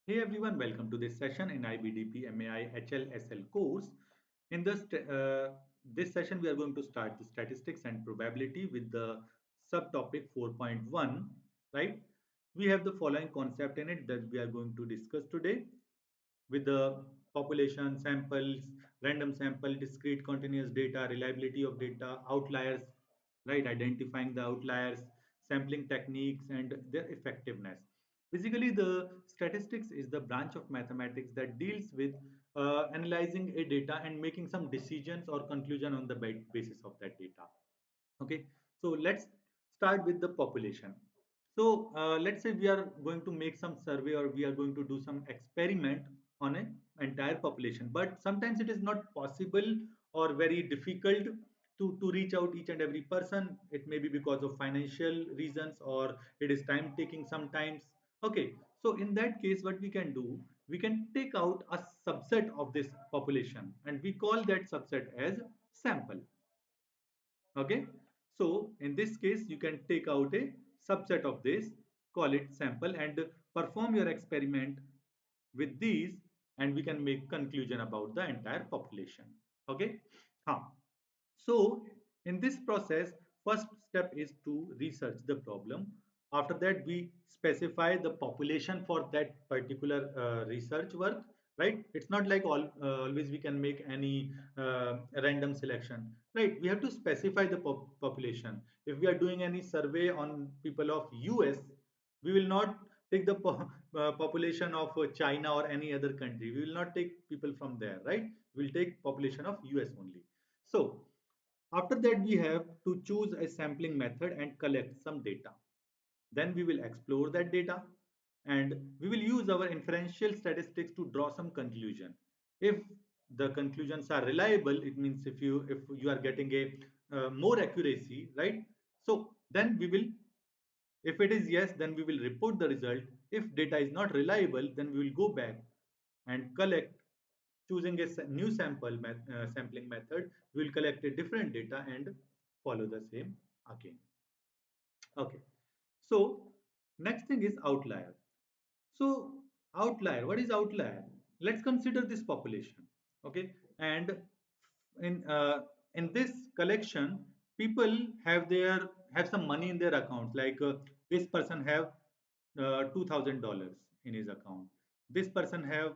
Hey everyone, welcome to this session in IBDP MAI HLSL course. In this session, we are going to start the statistics and probability with the subtopic 4.1, right? We have the following concept in it that we are going to discuss today with the population, samples, random sample, discrete continuous data, reliability of data, outliers, right? Identifying the outliers, sampling techniques, and their effectiveness. Basically, the statistics is the branch of mathematics that deals with analyzing a data and making some decisions or conclusion on the basis of that data. Okay, so let's start with the population. So let's say we are going to make some survey or we are going to do some experiment on an entire population, but sometimes it is not possible or very difficult to reach out each and every person. It may be because of financial reasons or it is time taking sometimes. Okay, so in that case, what we can do, we can take out a subset of this population and we call that subset as sample. Okay, so in this case you can take out a subset of this, call it sample, and perform your experiment with these, and we can make conclusion about the entire population. Okay, huh. So in this process, first step is to research the problem. After that, we specify the population for that particular research work, right? It's not like always we can make any random selection, right? We have to specify the population. If we are doing any survey on people of US, we will not take the population of China or any other country. We will not take people from there, right? We'll take population of US only. So after that, we have to choose a sampling method and collect some data. Then we will explore that data and we will use our inferential statistics to draw some conclusion. If the conclusions are reliable, it means if you are getting a more accuracy, right? So then we will, if it is yes, then we will report the result. If data is not reliable, then we will go back and collect. Choosing a new sampling method, we will collect a different data and follow the same again. Okay. So next thing is outlier. So outlier, what is outlier? Let's consider this population. Okay, and in uh, in this collection, people have some money in their accounts. Like this person have $2,000 in his account. This person have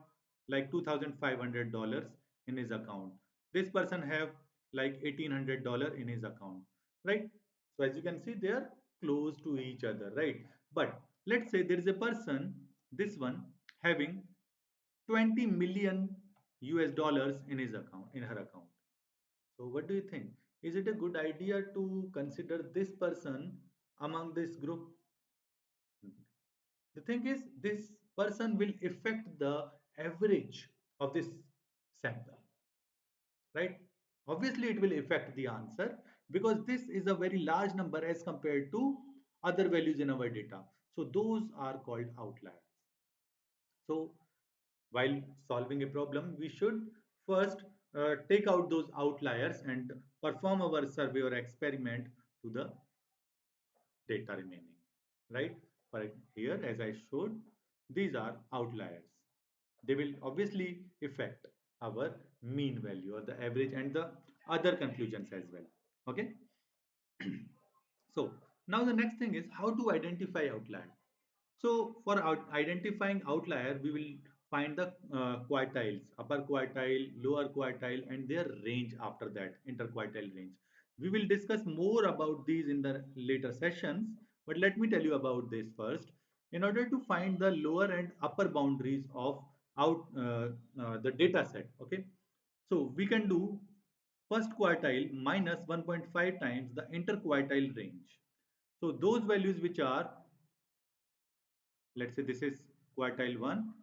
like $2,500 in his account. This person have like $1,800 in his account, right? So as you can see, they are close to each other, right? But let's say there is a person, this one, having 20 million US dollars in his account, in her account. So what do you think? Is it a good idea to consider this person among this group? The thing is, this person will affect the average of this sample, right? Obviously, it will affect the answer because this is a very large number as compared to other values in our data. So those are called outliers. So while solving a problem, we should first take out those outliers and perform our survey or experiment to the data remaining, right? For here, as I showed, these are outliers. They will obviously affect our mean value or the average and the other conclusions as well. Okay. So now the next thing is how to identify outlier. So for identifying outlier, we will find the quartiles, upper quartile, lower quartile, and their range after that, interquartile range. We will discuss more about these in the later sessions, but let me tell you about this first. In order to find the lower and upper boundaries of the data set, okay? So we can do first quartile minus 1.5 times the interquartile range. So those values which are, let's say this is quartile 1,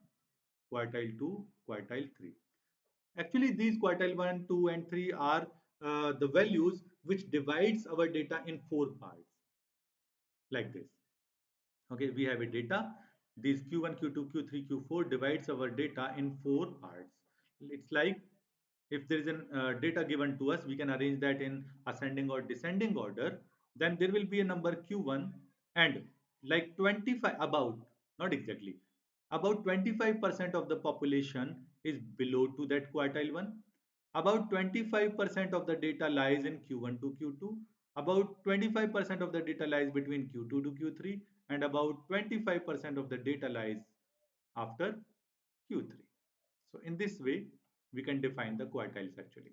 quartile 2, quartile 3. Actually, these quartile 1, 2, and 3 are the values which divides our data in four parts, like this. Okay, we have a data. These Q1, Q2, Q3, Q4 divides our data in four parts. It's like if there is an data given to us, we can arrange that in ascending or descending order. Then there will be a number Q1 and like 25 about, not exactly. About 25% of the population is below to that quartile 1. About 25% of the data lies in Q1 to Q2. About 25% of the data lies between Q2 to Q3, and about 25% of the data lies after Q3. So in this way, we can define the quartiles actually.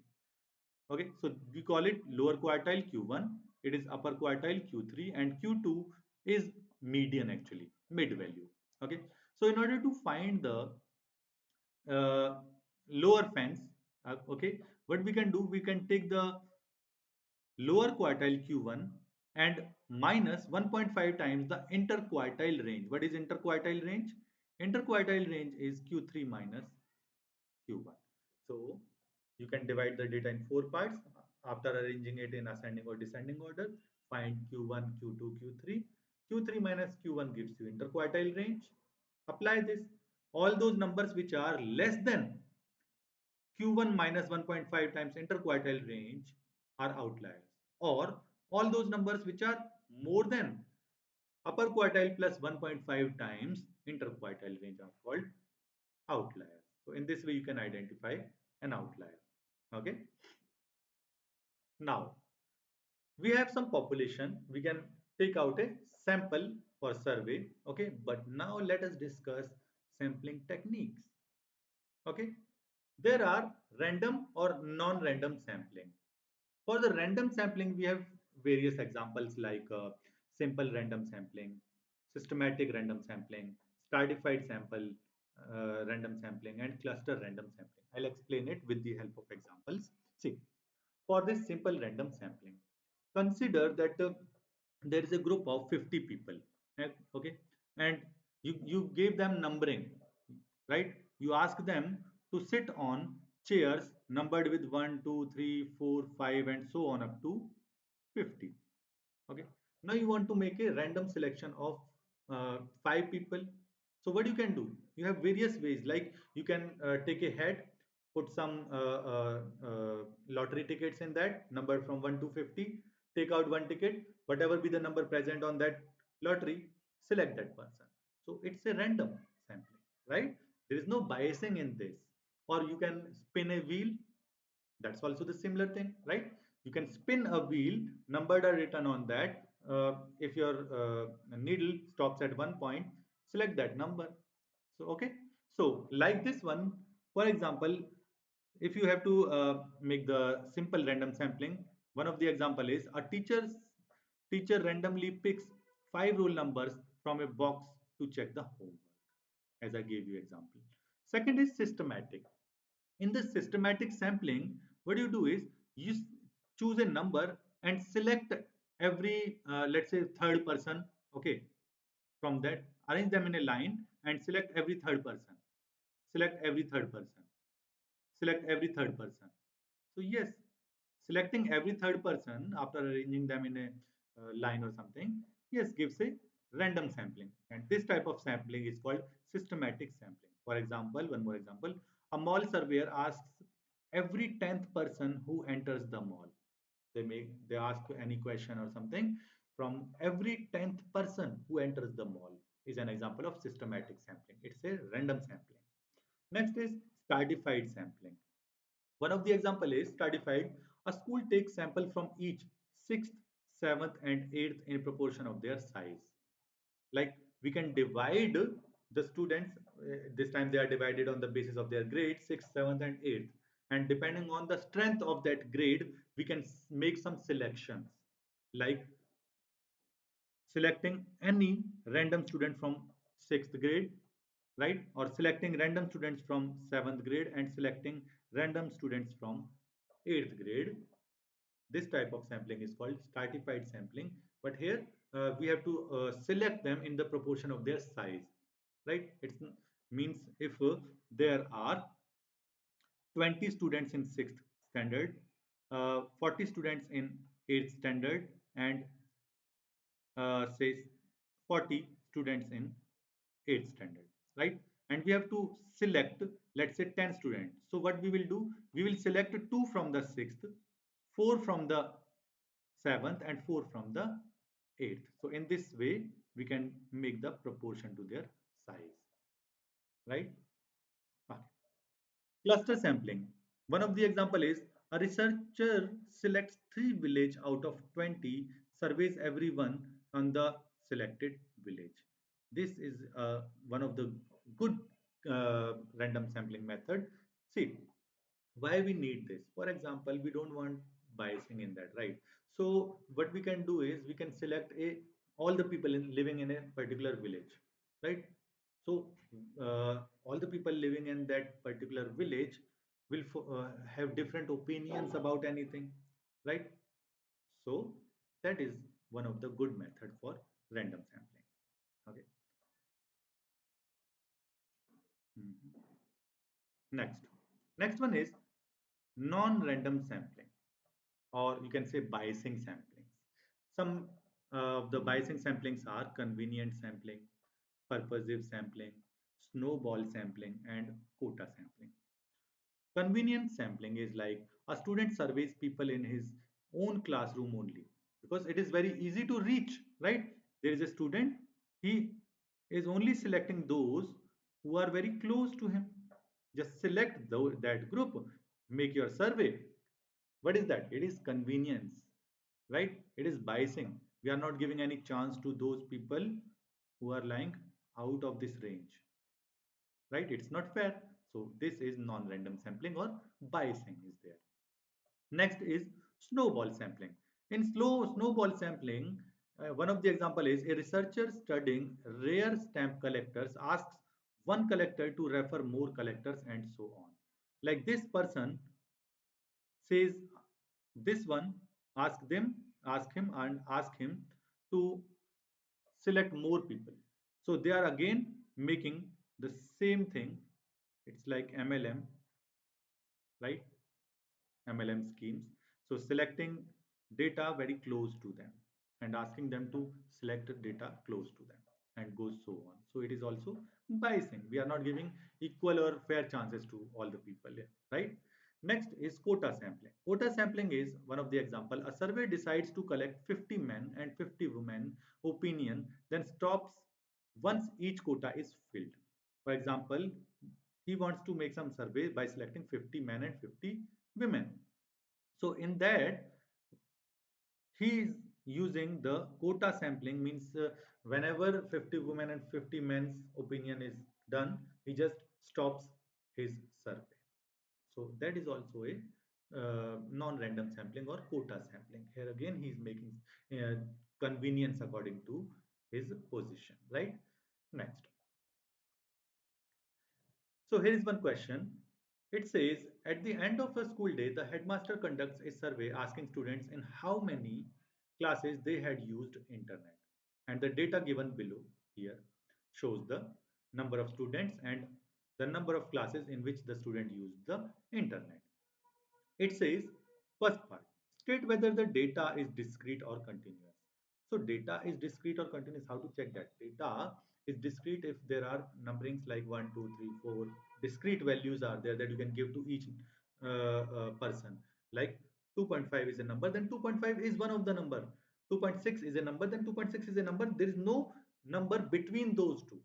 Okay, so we call it lower quartile Q1, it is upper quartile Q3, and Q2 is median actually, mid value. Okay, so in order to find the uh, lower fence, okay, what we can do, we can take the lower quartile Q1 and minus 1.5 times the interquartile range. What is interquartile range? Interquartile range is Q3 minus Q1. So you can divide the data in four parts. After arranging it in ascending or descending order, find Q1, Q2, Q3. Q3 minus Q1 gives you interquartile range. Apply this. All those numbers which are less than Q1 minus 1.5 times interquartile range are outliers. Or all those numbers which are more than upper quartile plus 1.5 times interquartile range are called outliers. So in this way you can identify an outlier. Okay. Now we have some population. We can take out a sample for survey. Okay. But now let us discuss sampling techniques. Okay. There are random or non-random sampling. For the random sampling, we have various examples like simple random sampling, systematic random sampling, stratified random sampling, and cluster random sampling. I'll explain it with the help of examples. See, for this simple random sampling, consider that there is a group of 50 people, okay, and you gave them numbering, right? You ask them to sit on chairs numbered with 1, 2, 3, 4, 5, and so on up to 50. Okay. Now you want to make a random selection of 5 people. So what you can do? You have various ways. Like you can take a head, put some lottery tickets in that, numbered from 1 to 50. Take out one ticket, whatever be the number present on that lottery, select that person. So it's a random sampling, right? There is no biasing in this. Or you can spin a wheel. That's also the similar thing, right? You can spin a wheel, numbered are written on that. If your needle stops at one point, select that number. So okay, so like this one, for example, if you have to make the simple random sampling, one of the example is a teacher randomly picks 5 roll numbers from a box to check the homework, as I gave you example. Second is systematic. In this systematic sampling, what you do is you choose a number and select every let's say third person. Okay, from that arrange them in a line and select every third person, select every third person, select every third person. So yes, selecting every third person after arranging them in a line or something, yes, gives a random sampling. And this type of sampling is called systematic sampling. For example, one more example, a mall surveyor asks every 10th person who enters the mall. They ask any question or something from every 10th person who enters the mall is an example of systematic sampling. It's a random sampling. Next is stratified sampling. One of the example is stratified. A school takes sample from each 6th, 7th, and 8th in proportion of their size. Like we can divide the students, this time they are divided on the basis of their grade, 6th, 7th, and 8th. And depending on the strength of that grade, we can make some selections. Like selecting any random student from 6th grade, right? Or selecting random students from 7th grade and selecting random students from 8th grade. This type of sampling is called stratified sampling. But here we have to select them in the proportion of their size, right? It means if there are 20 students in 6th standard, 40 students in 8th standard, and say 40 students in 8th standard, right? And we have to select, let's say 10 students. So what we will do, we will select 2 from the 6th, 4 from the 7th, and 4 from the 8th. So in this way, we can make the proportion to their size. right? Okay. Cluster sampling. One of the example is a researcher selects 3 villages out of 20, surveys everyone on the selected village. This is one of the good random sampling method. See, why we need this? For example, we don't want biasing in that, right? So what we can do is we can select a all the people living in a particular village, right? So all the people living in that particular village will have different opinions about anything, right? So that is one of the good method for random sampling. Okay. Mhm. Next one is non-random sampling, or you can say biasing samplings. Some of the biasing samplings are convenient sampling, purposive sampling, snowball sampling, and quota sampling. Convenient sampling is like a student surveys people in his own classroom only because it is very easy to reach, right? There is a student, he is only selecting those who are very close to him. Just select that group, make your survey. What is that? It is convenience, right? It is biasing. We are not giving any chance to those people who are lying out of this range, right? It's not fair. So this is non-random sampling or biasing is there. Next is snowball sampling. In snowball sampling, one of the example is a researcher studying rare stamp collectors asks one collector to refer more collectors and so on. Like this person says this one, ask him and ask him to select more people. So they are again making the same thing. It's like MLM, right? MLM schemes. So selecting data very close to them and asking them to select data close to them and goes so on. So it is also biasing. We are not giving equal or fair chances to all the people, right? Next is quota sampling. Quota sampling is one of the example. A survey decides to collect 50 men and 50 women opinion, then stops once each quota is filled. For example, he wants to make some survey by selecting 50 men and 50 women. So in that, he is using the quota sampling, means whenever 50 women and 50 men's opinion is done, he just stops his survey. So that is also a non-random sampling or quota sampling. Here again, he is making uh, convenience according to his position, right? Next. So here is one question. It says, at the end of a school day, the headmaster conducts a survey asking students in how many classes they had used internet. And the data given below here shows the number of students and the number of classes in which the student used the internet. It says, first part, state whether the data is discrete or continuous. So data is discrete or continuous. How to check that? Data is discrete if there are numberings like 1, 2, 3, 4. Discrete values are there that you can give to each person. Like 2.5 is a number, then 2.5 is one of the number. 2.6 is a number, then 2.6 is a number. There is no number between those two,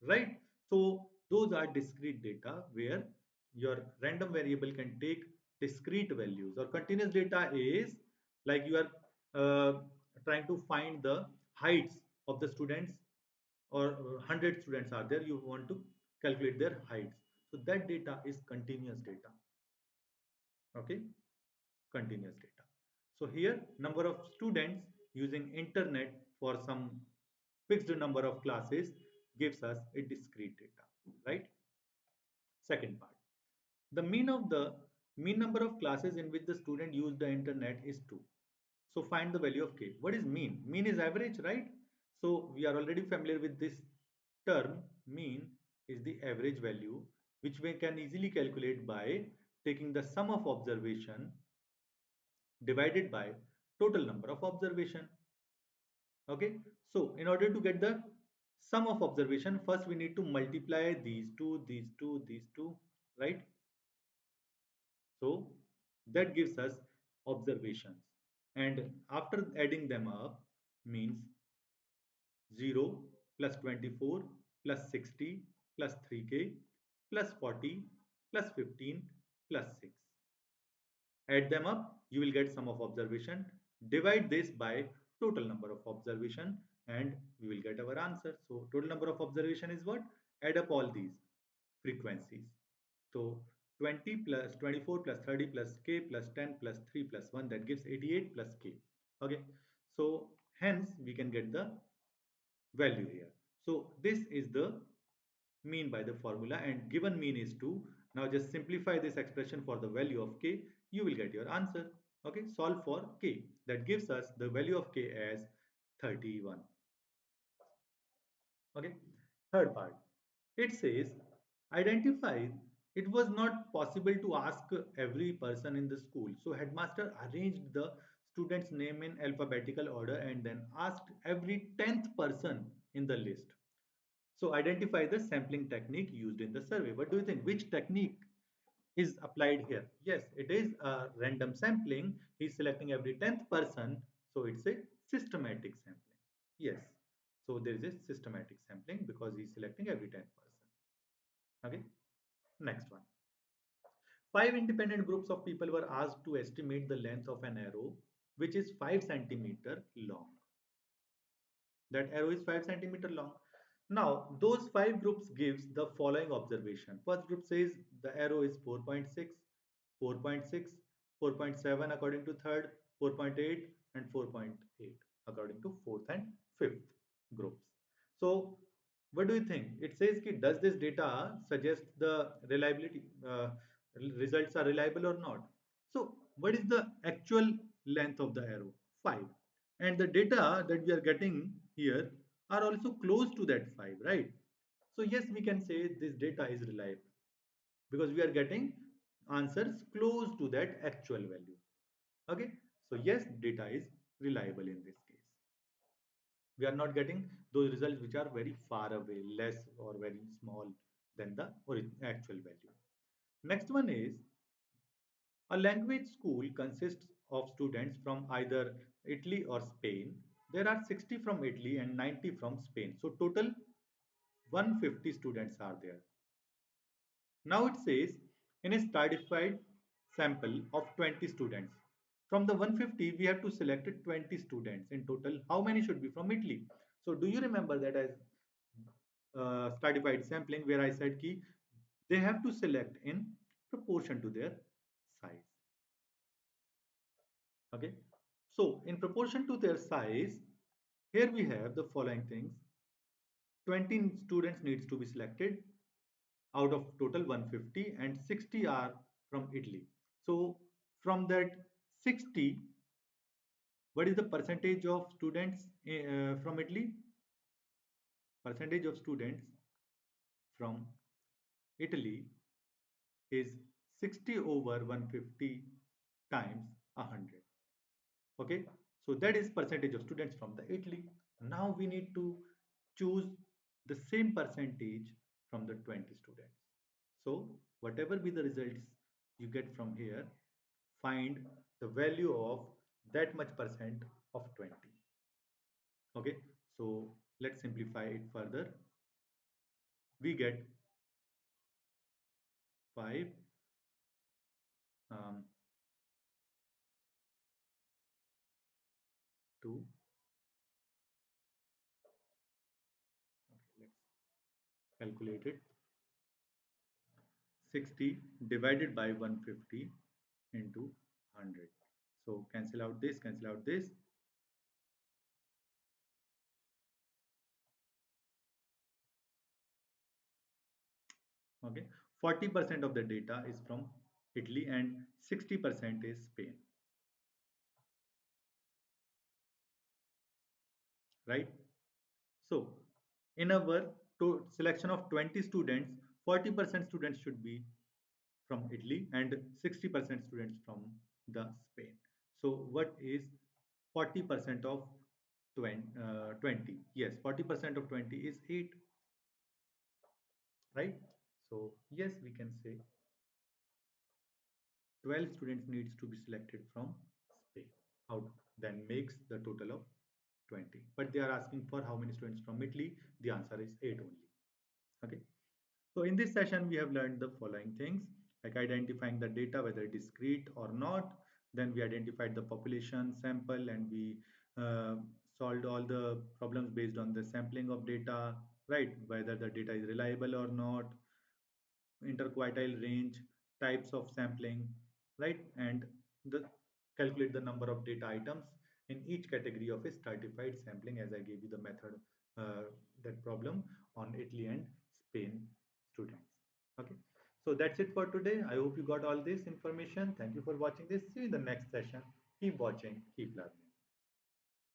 right? So those are discrete data where your random variable can take discrete values, or continuous data is like you are trying to find the heights of the students, or 100 students are there, you want to calculate their heights. So that data is continuous data. Okay, continuous data. So here number of students using internet for some fixed number of classes gives us a discrete data, right? Second part, the mean number of classes in which the student used the internet is 2. So find the value of k. What is mean? Mean is average, right? So we are already familiar with this term. Mean is the average value which we can easily calculate by taking the sum of observation divided by total number of observation. Okay, so in order to get the sum of observation, first we need to multiply these two, right? So that gives us observations, and after adding them up means 0 plus 24 plus 60 plus 3k plus 40 plus 15 plus 6. Add them up, you will get sum of observation. Divide this by total number of observation and we will get our answer. So total number of observation is what? Add up all these frequencies. So 20 plus 24 plus 30 plus k plus 10 plus 3 plus 1, that gives 88 plus k. Okay. So hence we can get the value here. So this is the mean by the formula, and given mean is 2. Now just simplify this expression for the value of k, you will get your answer. Okay, solve for k, that gives us the value of k as 31. Okay, third part, it says identify. It was not possible to ask every person in the school, so headmaster arranged the students name in alphabetical order and then asked every 10th person in the list. So identify the sampling technique used in the survey. What do you think? Which technique is applied here? Yes, it is a random sampling. He's selecting every 10th person. So it's a systematic sampling. Yes. So there is a systematic sampling because he's selecting every 10th person. Okay. Next one. 5 independent groups of people were asked to estimate the length of an arrow which is 5 centimeter long. That arrow is 5 centimeter long. Now, those 5 groups gives the following observation. First group says the arrow is 4.6, 4.6, 4.7 according to third, 4.8 and 4.8 according to fourth and fifth groups. So, what do you think? It says ki does this data suggest the reliability, results are reliable or not? So, what is the actual length of the arrow? 5. And the data that we are getting here are also close to that 5, right? So yes, we can say this data is reliable because we are getting answers close to that actual value. Okay, so yes, data is reliable in this case. We are not getting those results which are very far away, less or very small than the actual value. Next one is a language school consists of students from either Italy or Spain. There are 60 from Italy and 90 from Spain. So total 150 students are there. Now it says in a stratified sample of 20 students. From the 150, we have to select 20 students in total. How many should be from Italy? So do you remember that as stratified sampling where I said ki they have to select in proportion to their size. Okay, so in proportion to their size, here we have the following things. 20 students needs to be selected out of total 150 and 60 are from Italy. So from that 60, what is the percentage of students from Italy? Percentage of students from Italy is 60 over 150 times 100. Okay, so that is percentage of students from the Italy. Now we need to choose the same percentage from the 20 students. So whatever be the results you get from here, find the value of that much percent of 20. Okay, so let's simplify it further. We get 5 um, 2. Okay, let's calculate it. 60 divided by 150 into 100. So cancel out this, cancel out this. Okay, 40% of the data is from Italy and 60% is Spain, right? So in our selection of 20 students, 40% students should be from Italy and 60% students from the Spain. So what is 40% of 20? Yes, 40% of 20 is 8, right? So yes, we can say 12 students needs to be selected from Spain. How then makes the total of 20. But they are asking for how many students from Italy. The answer is 8 only. Okay. So in this session, we have learned the following things, like identifying the data, whether discrete or not. Then we identified the population sample, and we uh, solved all the problems based on the sampling of data, right? Whether the data is reliable or not, interquartile range, types of sampling, right? And the calculate the number of data items in each category of a stratified sampling, as I gave you the method, uh, that problem on Italy and Spain students. Okay. So that's it for today. I hope you got all this information. Thank you for watching this. See you in the next session. Keep watching, keep learning.